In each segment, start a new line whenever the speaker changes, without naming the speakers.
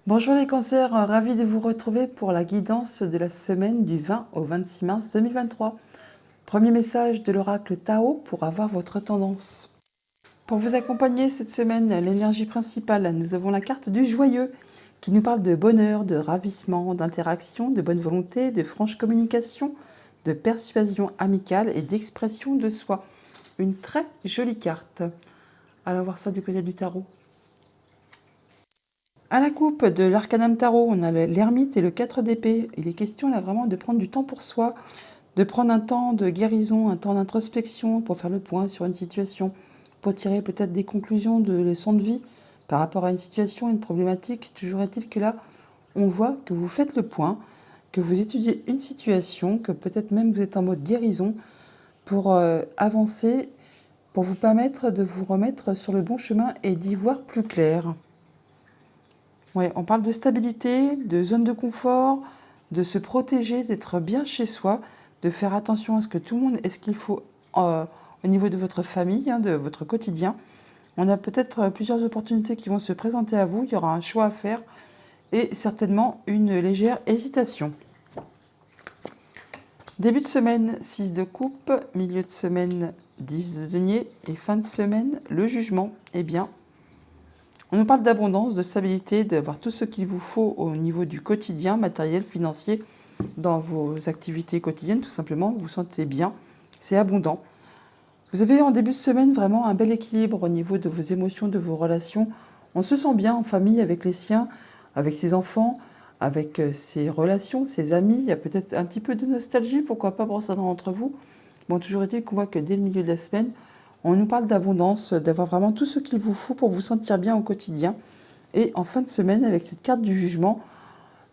Bonjour les cancers, ravi de vous retrouver pour la guidance de la semaine du 20 au 26 mars 2023. Premier message de l'oracle Tao pour avoir votre tendance. Pour vous accompagner cette semaine, l'énergie principale, nous avons la carte du joyeux qui nous parle de bonheur, de ravissement, d'interaction, de bonne volonté, de franche communication, de persuasion amicale et d'expression de soi. Une très jolie carte. Allons voir ça du côté du tarot. À la coupe de l'Arcanum Tarot, on a l'ermite et le 4 d'épée. Il est question là vraiment de prendre du temps pour soi, de prendre un temps de guérison, un temps d'introspection pour faire le point sur une situation, pour tirer peut-être des conclusions de leçons de vie par rapport à une situation, une problématique. Toujours est-il que là, on voit que vous faites le point, que vous étudiez une situation, que peut-être même vous êtes en mode guérison pour avancer, pour vous permettre de vous remettre sur le bon chemin et d'y voir plus clair. Ouais, on parle de stabilité, de zone de confort, de se protéger, d'être bien chez soi, de faire attention à ce que tout le monde ait ce qu'il faut au niveau de votre famille, de votre quotidien. On a peut-être plusieurs opportunités qui vont se présenter à vous, il y aura un choix à faire et certainement une légère hésitation. Début de semaine, 6 de coupe, milieu de semaine, 10 de denier et fin de semaine, le jugement. Eh bien, on nous parle d'abondance, de stabilité, d'avoir tout ce qu'il vous faut au niveau du quotidien, matériel, financier, dans vos activités quotidiennes, tout simplement. Vous vous sentez bien, c'est abondant. Vous avez en début de semaine vraiment un bel équilibre au niveau de vos émotions, de vos relations. On se sent bien en famille avec les siens, avec ses enfants, avec ses relations, ses amis. Il y a peut-être un petit peu de nostalgie, pourquoi pas pour certains d'entre vous. Bon, toujours est-il qu'on voit que dès le milieu de la semaine, on nous parle d'abondance, d'avoir vraiment tout ce qu'il vous faut pour vous sentir bien au quotidien. Et en fin de semaine, avec cette carte du jugement,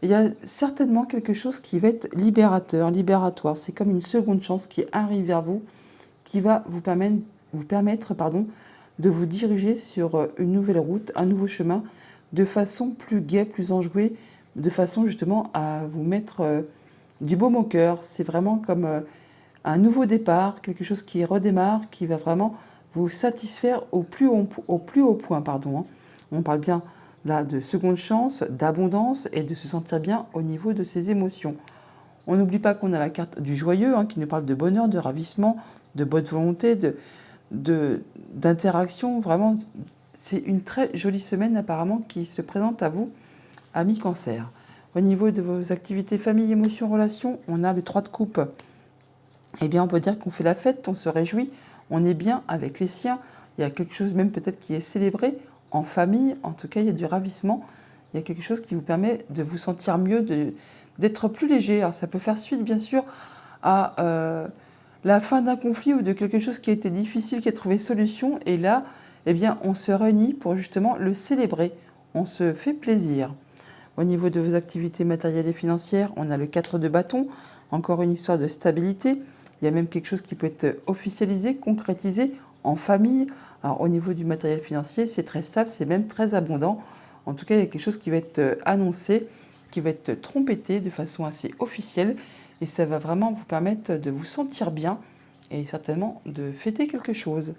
il y a certainement quelque chose qui va être libérateur, libératoire. C'est comme une seconde chance qui arrive vers vous, qui va vous permettre de vous diriger sur une nouvelle route, un nouveau chemin, de façon plus gaie, plus enjouée, de façon justement à vous mettre du baume au cœur. C'est vraiment comme un nouveau départ, quelque chose qui redémarre, qui va vraiment vous satisfaire au plus haut point. On parle bien là de seconde chance, d'abondance et de se sentir bien au niveau de ses émotions. On n'oublie pas qu'on a la carte du joyeux qui nous parle de bonheur, de ravissement, de bonne volonté, d'interaction. Vraiment, c'est une très jolie semaine apparemment qui se présente à vous, amis cancer. Au niveau de vos activités famille, émotions, relations, on a le 3 de coupe. Eh bien, on peut dire qu'on fait la fête, on se réjouit, on est bien avec les siens. Il y a quelque chose même peut-être qui est célébré en famille. En tout cas, il y a du ravissement. Il y a quelque chose qui vous permet de vous sentir mieux, d'être plus léger. Alors, ça peut faire suite, bien sûr, à la fin d'un conflit ou de quelque chose qui a été difficile, qui a trouvé solution. Et là, eh bien, on se réunit pour justement le célébrer. On se fait plaisir. Au niveau de vos activités matérielles et financières, on a le 4 de bâton, encore une histoire de stabilité. Il y a même quelque chose qui peut être officialisé, concrétisé en famille. Alors au niveau du matériel financier, c'est très stable, c'est même très abondant. En tout cas, il y a quelque chose qui va être annoncé, qui va être trompetté de façon assez officielle. Et ça va vraiment vous permettre de vous sentir bien et certainement de fêter quelque chose.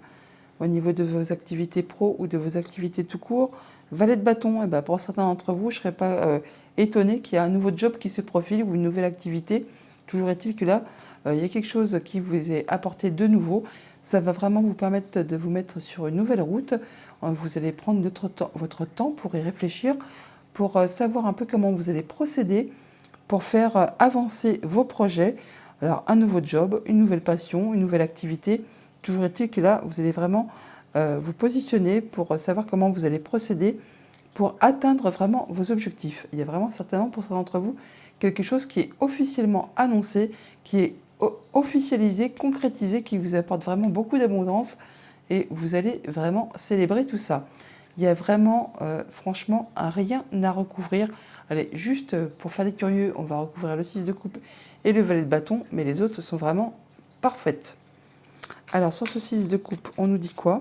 Au niveau de vos activités pro ou de vos activités tout court, valet de bâton, et pour certains d'entre vous, je ne serais pas étonné qu'il y ait un nouveau job qui se profile ou une nouvelle activité. Toujours est-il que là, il y a quelque chose qui vous est apporté de nouveau. Ça va vraiment vous permettre de vous mettre sur une nouvelle route. Vous allez prendre votre temps pour y réfléchir, pour savoir un peu comment vous allez procéder pour faire avancer vos projets. Alors, un nouveau job, une nouvelle passion, une nouvelle activité. Toujours est-il que là, vous allez vraiment vous positionner pour savoir comment vous allez procéder pour atteindre vraiment vos objectifs. Il y a vraiment certainement pour certains d'entre vous quelque chose qui est officiellement annoncé, qui est officialisé, concrétisé, qui vous apporte vraiment beaucoup d'abondance et vous allez vraiment célébrer tout ça. Il y a vraiment, franchement, rien à recouvrir. Allez, juste pour faire les curieux, on va recouvrir le 6 de coupe et le valet de bâton, mais les autres sont vraiment parfaites. Alors, sur ce 6 de coupe, on nous dit quoi?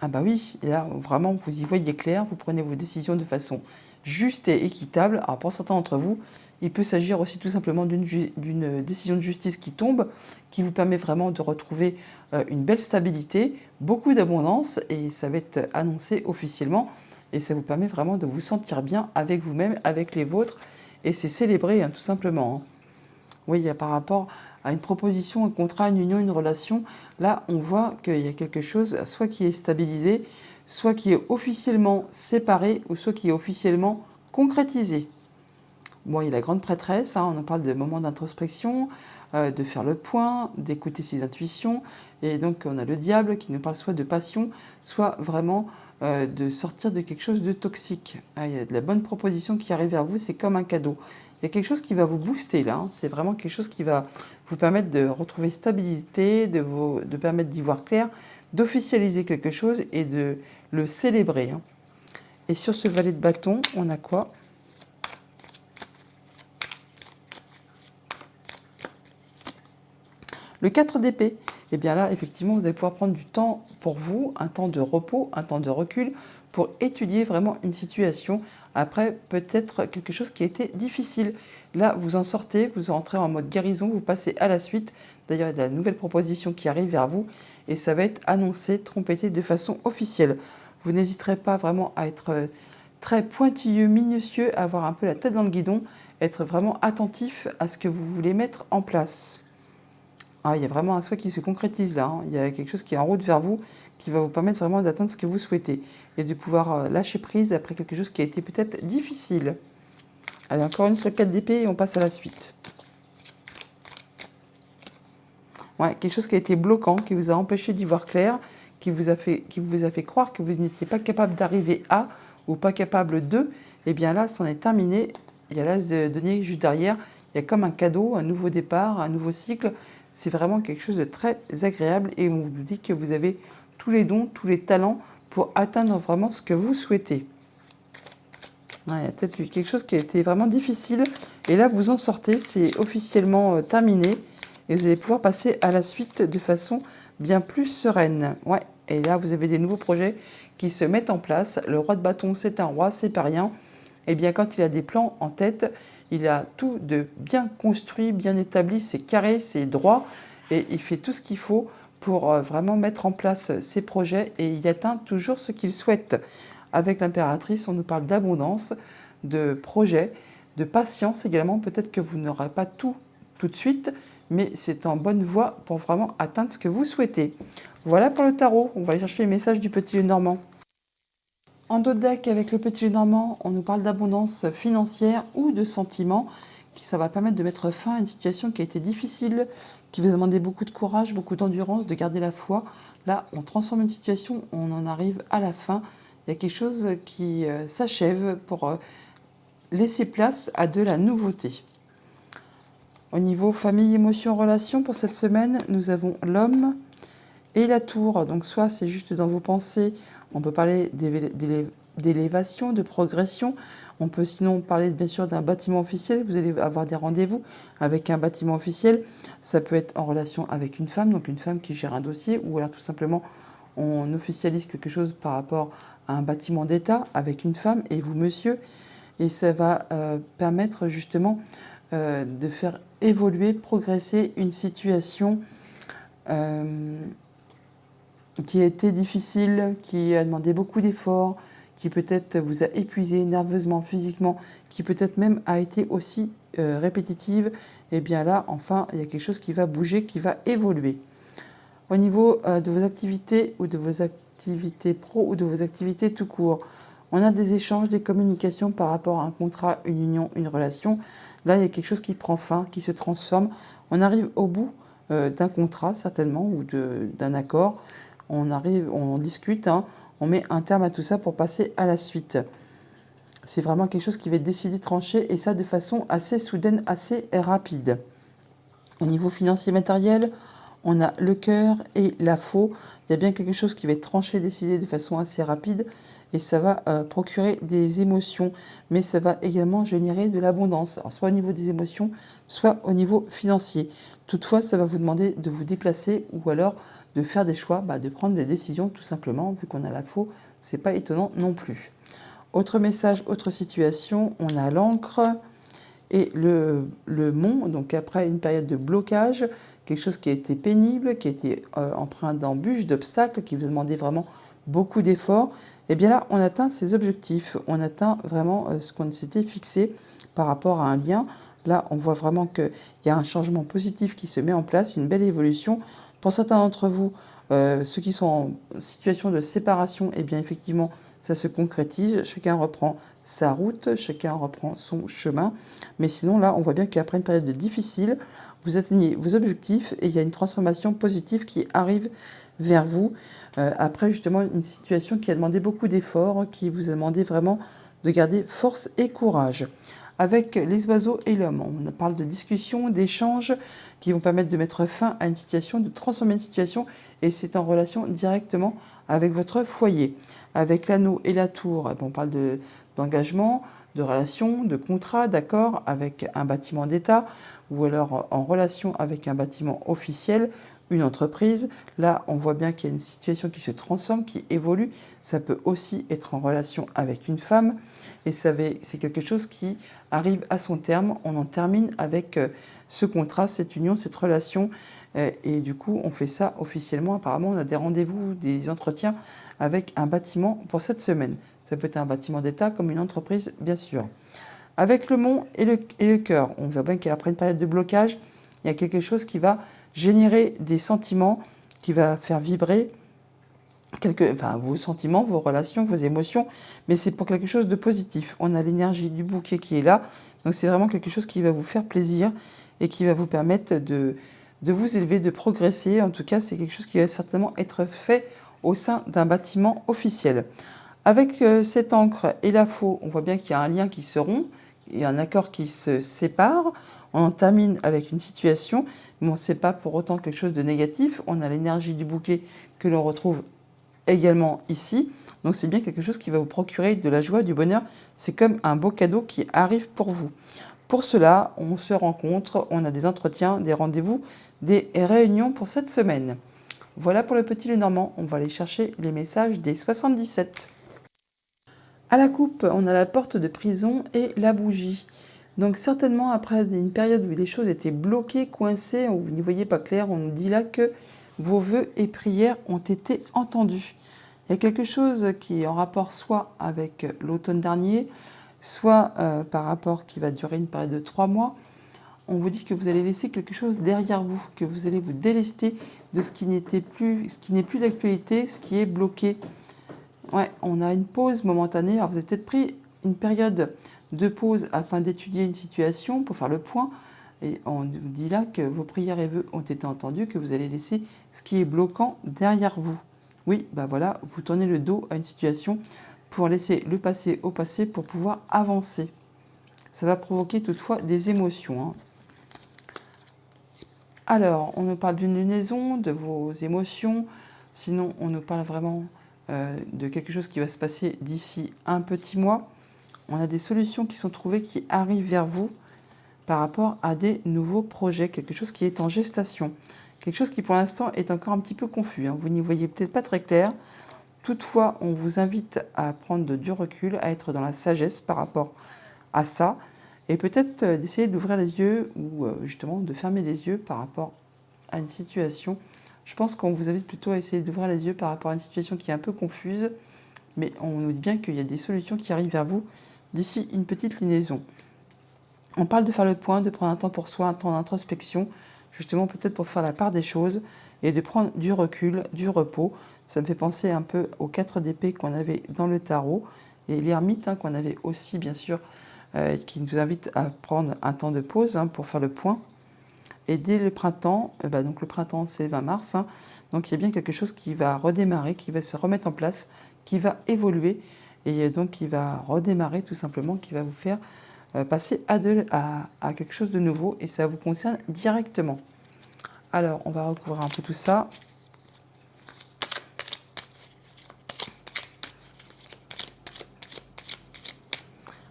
Ah bah oui, et là, vraiment, vous y voyez clair, vous prenez vos décisions de façon juste et équitable. Alors pour certains d'entre vous, il peut s'agir aussi tout simplement d'une décision de justice qui tombe, qui vous permet vraiment de retrouver une belle stabilité, beaucoup d'abondance, et ça va être annoncé officiellement. Et ça vous permet vraiment de vous sentir bien avec vous-même, avec les vôtres, et c'est célébré, hein, tout simplement. Oui, il y a par rapport à une proposition, un contrat, une union, une relation, là on voit qu'il y a quelque chose, soit qui est stabilisé, soit qui est officiellement séparé, ou soit qui est officiellement concrétisé. Bon, il y a la grande prêtresse, hein, on en parle de moments d'introspection, de faire le point, d'écouter ses intuitions. Et donc on a le diable qui nous parle soit de passion, soit vraiment de sortir de quelque chose de toxique. Ah, il y a de la bonne proposition qui arrive vers vous, c'est comme un cadeau. Il y a quelque chose qui va vous booster là, hein. C'est vraiment quelque chose qui va vous permettre de retrouver stabilité, de permettre d'y voir clair, d'officialiser quelque chose et de le célébrer, hein. Et sur ce valet de bâton, on a quoi ? Le 4 d'épée, et bien là, effectivement, vous allez pouvoir prendre du temps pour vous, un temps de repos, un temps de recul, pour étudier vraiment une situation. Après, peut-être quelque chose qui a été difficile. Là, vous en sortez, vous rentrez en mode guérison, vous passez à la suite. D'ailleurs, il y a de nouvelles propositions qui arrivent vers vous et ça va être annoncé, trompetté de façon officielle. Vous n'hésiterez pas vraiment à être très pointilleux, minutieux, à avoir un peu la tête dans le guidon, être vraiment attentif à ce que vous voulez mettre en place. Ah, il y a vraiment un souhait qui se concrétise là, hein. Il y a quelque chose qui est en route vers vous, qui va vous permettre vraiment d'atteindre ce que vous souhaitez et de pouvoir lâcher prise après quelque chose qui a été peut-être difficile. Allez, encore une sur le 4 d'épée et on passe à la suite. Ouais, quelque chose qui a été bloquant, qui vous a empêché d'y voir clair, qui vous a fait croire que vous n'étiez pas capable d'arriver à ou pas capable de. Et bien là, c'en est terminé. Il y a l'as de denier juste derrière. Il y a comme un cadeau, un nouveau départ, un nouveau cycle. C'est vraiment quelque chose de très agréable et on vous dit que vous avez tous les dons, tous les talents pour atteindre vraiment ce que vous souhaitez. Ouais, il y a peut-être eu quelque chose qui a été vraiment difficile et là vous en sortez, c'est officiellement terminé et vous allez pouvoir passer à la suite de façon bien plus sereine. Ouais, et là vous avez des nouveaux projets qui se mettent en place. Le roi de bâton, c'est un roi, c'est pas rien. Et bien quand il a des plans en tête, il a tout de bien construit, bien établi, c'est carré, c'est droit et il fait tout ce qu'il faut pour vraiment mettre en place ses projets et il atteint toujours ce qu'il souhaite. Avec l'impératrice, on nous parle d'abondance, de projets, de patience également. Peut-être que vous n'aurez pas tout de suite, mais c'est en bonne voie pour vraiment atteindre ce que vous souhaitez. Voilà pour le tarot. On va aller chercher les messages du petit Lenormand. En dos de deck, avec le petit Lenormand, on nous parle d'abondance financière ou de sentiments. Ça va permettre de mettre fin à une situation qui a été difficile, qui vous a demandé beaucoup de courage, beaucoup d'endurance, de garder la foi. Là, on transforme une situation, on en arrive à la fin. Il y a quelque chose qui s'achève pour laisser place à de la nouveauté. Au niveau famille, émotion, relation, pour cette semaine, nous avons l'homme et la tour. Donc soit c'est juste dans vos pensées, on peut parler d'élévation, de progression. On peut sinon parler bien sûr d'un bâtiment officiel. Vous allez avoir des rendez-vous avec un bâtiment officiel. Ça peut être en relation avec une femme, donc une femme qui gère un dossier, ou alors tout simplement on officialise quelque chose par rapport à un bâtiment d'État avec une femme et vous monsieur. Et ça va permettre justement de faire évoluer, progresser une situation qui a été difficile, qui a demandé beaucoup d'efforts, qui peut-être vous a épuisé nerveusement, physiquement, qui peut-être même a été aussi répétitive. Et bien là, enfin, il y a quelque chose qui va bouger, qui va évoluer. Au niveau de vos activités ou de vos activités pro ou de vos activités tout court, on a des échanges, des communications par rapport à un contrat, une union, une relation. Là, il y a quelque chose qui prend fin, qui se transforme. On arrive au bout d'un contrat, certainement, ou d'un accord. On discute, hein, on met un terme à tout ça pour passer à la suite. C'est vraiment quelque chose qui va être décidé, tranché, et ça de façon assez soudaine, assez rapide. Au niveau financier matériel, on a le cœur et la faux. Il y a bien quelque chose qui va être tranché, décidé de façon assez rapide et ça va procurer des émotions, mais ça va également générer de l'abondance, soit au niveau des émotions, soit au niveau financier. Toutefois, ça va vous demander de vous déplacer ou alors de faire des choix, de prendre des décisions tout simplement, vu qu'on a la faux, c'est pas étonnant non plus. Autre message, autre situation, on a l'encre et le mont. Donc après une période de blocage, quelque chose qui a été pénible, qui a été empreint d'embûches, d'obstacles, qui vous a demandé vraiment beaucoup d'efforts, et bien là, on atteint ses objectifs. On atteint vraiment ce qu'on s'était fixé par rapport à un lien. Là, on voit vraiment qu'il y a un changement positif qui se met en place, une belle évolution. Pour certains d'entre vous, ceux qui sont en situation de séparation, eh bien effectivement, ça se concrétise. Chacun reprend sa route, chacun reprend son chemin. Mais sinon, là, on voit bien qu'après une période difficile, vous atteignez vos objectifs et il y a une transformation positive qui arrive vers vous. Après, justement, une situation qui a demandé beaucoup d'efforts, qui vous a demandé vraiment de garder force et courage. Avec les oiseaux et l'homme, on parle de discussions, d'échanges qui vont permettre de mettre fin à une situation, de transformer une situation, et c'est en relation directement avec votre foyer. Avec l'anneau et la tour, on parle d'engagement, de relations, de contrats, d'accords avec un bâtiment d'État ou alors en relation avec un bâtiment officiel, une entreprise. Là, on voit bien qu'il y a une situation qui se transforme, qui évolue. Ça peut aussi être en relation avec une femme et c'est quelque chose qui arrive à son terme. On en termine avec ce contrat, cette union, cette relation et du coup, on fait ça officiellement. Apparemment, on a des rendez-vous, des entretiens avec un bâtiment pour cette semaine. Ça peut être un bâtiment d'État comme une entreprise, bien sûr. Avec le mont et le cœur, on voit bien qu'après une période de blocage, il y a quelque chose qui va générer des sentiments, qui va faire vibrer vos sentiments, vos relations, vos émotions, mais c'est pour quelque chose de positif. On a l'énergie du bouquet qui est là, donc c'est vraiment quelque chose qui va vous faire plaisir et qui va vous permettre de vous élever, de progresser. En tout cas, c'est quelque chose qui va certainement être fait au sein d'un bâtiment officiel. Avec cette encre et la faux, on voit bien qu'il y a un lien qui se rompt, il y a un accord qui se sépare. On en termine avec une situation, mais ce n'est pas pour autant quelque chose de négatif. On a l'énergie du bouquet que l'on retrouve également ici. Donc c'est bien quelque chose qui va vous procurer de la joie, du bonheur. C'est comme un beau cadeau qui arrive pour vous. Pour cela, on se rencontre, on a des entretiens, des rendez-vous, des réunions pour cette semaine. Voilà pour le petit Lenormand. On va aller chercher les messages des 77. À la coupe, on a la porte de prison et la bougie. Donc certainement après une période où les choses étaient bloquées, coincées, où vous n'y voyez pas clair, on nous dit là que vos vœux et prières ont été entendus. Il y a quelque chose qui est en rapport soit avec l'automne dernier, soit par rapport qui va durer une période de 3 mois. On vous dit que vous allez laisser quelque chose derrière vous, que vous allez vous délester de ce qui n'est plus d'actualité, ce qui est bloqué. Ouais, on a une pause momentanée. Alors vous avez peut-être pris une période de pause afin d'étudier une situation pour faire le point. Et on vous dit là que vos prières et vœux ont été entendus, que vous allez laisser ce qui est bloquant derrière vous. Oui, ben voilà, vous tournez le dos à une situation pour laisser le passé au passé pour pouvoir avancer. Ça va provoquer toutefois des émotions, hein. Alors, on nous parle d'une lunaison, de vos émotions. Sinon, on nous parle vraiment de quelque chose qui va se passer d'ici un petit mois. On a des solutions qui sont trouvées, qui arrivent vers vous par rapport à des nouveaux projets, quelque chose qui est en gestation. Quelque chose qui pour l'instant est encore un petit peu confus, hein. Vous n'y voyez peut-être pas très clair. Toutefois, on vous invite à prendre du recul, à être dans la sagesse par rapport à ça. Et peut-être d'essayer d'ouvrir les yeux ou justement de fermer les yeux par rapport à une situation. Je pense qu'on vous invite plutôt à essayer d'ouvrir les yeux par rapport à une situation qui est un peu confuse. Mais on nous dit bien qu'il y a des solutions qui arrivent vers vous d'ici une petite liaison. On parle de faire le point, de prendre un temps pour soi, un temps d'introspection, justement peut-être pour faire la part des choses et de prendre du recul, du repos. Ça me fait penser un peu aux 4 d'épée qu'on avait dans le tarot et l'ermite hein, qu'on avait aussi bien sûr, qui nous invite à prendre un temps de pause hein, pour faire le point. Et dès le printemps, donc le printemps c'est le 20 mars, hein, donc il y a bien quelque chose qui va redémarrer, qui va se remettre en place, qui va évoluer et donc qui va redémarrer tout simplement, qui va vous faire passer à quelque chose de nouveau et ça vous concerne directement. Alors on va recouvrir un peu tout ça.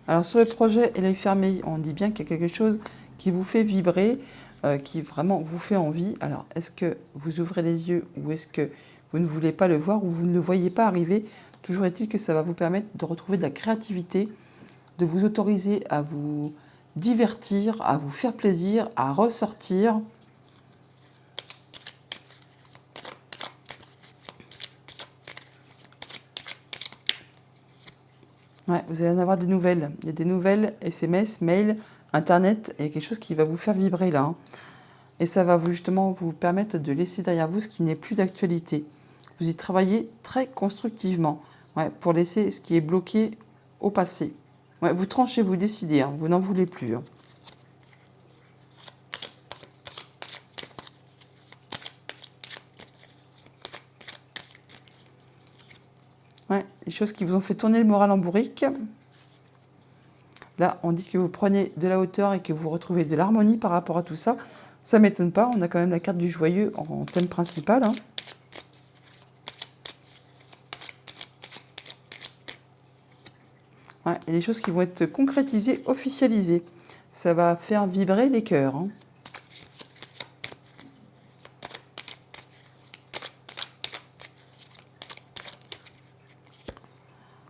Alors sur le projet et l'œil fermé, on dit bien qu'il y a quelque chose qui vous fait vibrer, qui vraiment vous fait envie. Alors est-ce que vous ouvrez les yeux ou est-ce que vous ne voulez pas le voir ou vous ne le voyez pas arriver? Toujours est-il que ça va vous permettre de retrouver de la créativité, de vous autoriser à vous divertir, à vous faire plaisir, à ressortir. Ouais, vous allez en avoir des nouvelles. Il y a des nouvelles, SMS, mail, Internet, il y a quelque chose qui va vous faire vibrer là, hein. Et ça va justement vous permettre de laisser derrière vous ce qui n'est plus d'actualité. Vous y travaillez très constructivement, ouais, pour laisser ce qui est bloqué au passé. Ouais, vous tranchez, vous décidez, hein, vous n'en voulez plus, hein. Ouais, les choses qui vous ont fait tourner le moral en bourrique. Là, on dit que vous prenez de la hauteur et que vous retrouvez de l'harmonie par rapport à tout ça. Ça ne m'étonne pas, on a quand même la carte du joyeux en thème principal, hein. Ouais, il y a des choses qui vont être concrétisées, officialisées. Ça va faire vibrer les cœurs, hein.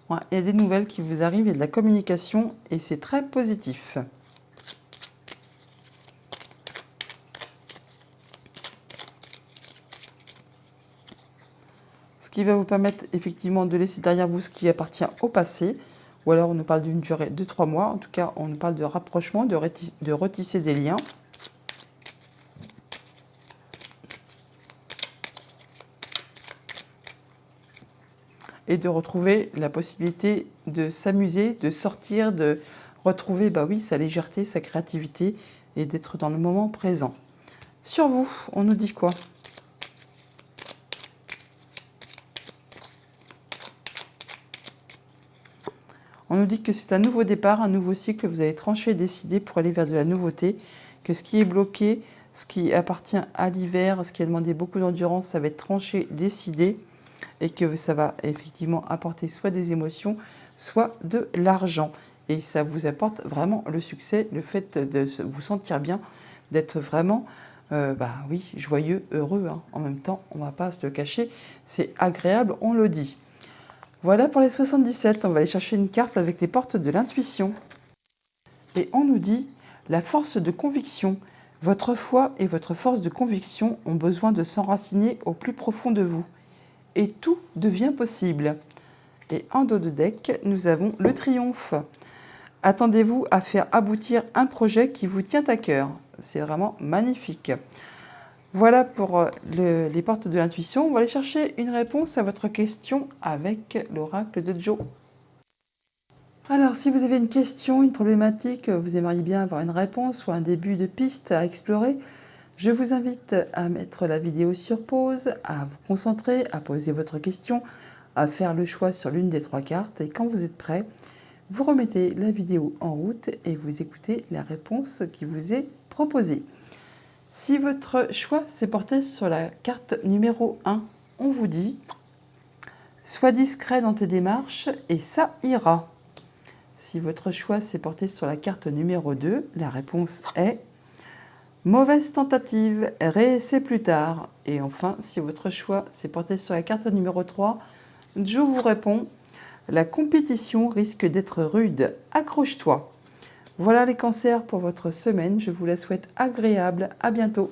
Ouais, il y a des nouvelles qui vous arrivent, il y a de la communication et c'est très positif. Ce qui va vous permettre effectivement de laisser derrière vous ce qui appartient au passé. Ou alors on nous parle d'une durée de 3 mois. En tout cas, on nous parle de rapprochement, de retisser des liens. Et de retrouver la possibilité de s'amuser, de sortir, de retrouver, bah oui, sa légèreté, sa créativité et d'être dans le moment présent. Sur vous, on nous dit quoi? On nous dit que c'est un nouveau départ, un nouveau cycle, vous allez trancher, décider pour aller vers de la nouveauté, que ce qui est bloqué, ce qui appartient à l'hiver, ce qui a demandé beaucoup d'endurance, ça va être tranché, décidé, et que ça va effectivement apporter soit des émotions, soit de l'argent. Et ça vous apporte vraiment le succès, le fait de vous sentir bien, d'être vraiment, bah oui, joyeux, heureux, hein. En même temps, on ne va pas se le cacher, c'est agréable, on le dit. Voilà pour les 77, on va aller chercher une carte avec les portes de l'intuition. Et on nous dit, la force de conviction. Votre foi et votre force de conviction ont besoin de s'enraciner au plus profond de vous. Et tout devient possible. Et en dos de deck, nous avons le triomphe. Attendez-vous à faire aboutir un projet qui vous tient à cœur. C'est vraiment magnifique. Voilà pour les portes de l'intuition. On va aller chercher une réponse à votre question avec l'oracle de Joe. Alors, si vous avez une question, une problématique, vous aimeriez bien avoir une réponse ou un début de piste à explorer, je vous invite à mettre la vidéo sur pause, à vous concentrer, à poser votre question, à faire le choix sur l'une des 3 cartes. Et quand vous êtes prêt, vous remettez la vidéo en route et vous écoutez la réponse qui vous est proposée. Si votre choix s'est porté sur la carte numéro 1, on vous dit « Sois discret dans tes démarches et ça ira ». Si votre choix s'est porté sur la carte numéro 2, la réponse est « Mauvaise tentative, réessaie plus tard ». Et enfin, si votre choix s'est porté sur la carte numéro 3, Joe vous répond « La compétition risque d'être rude, accroche-toi ». Voilà les cancers pour votre semaine, je vous la souhaite agréable, à bientôt.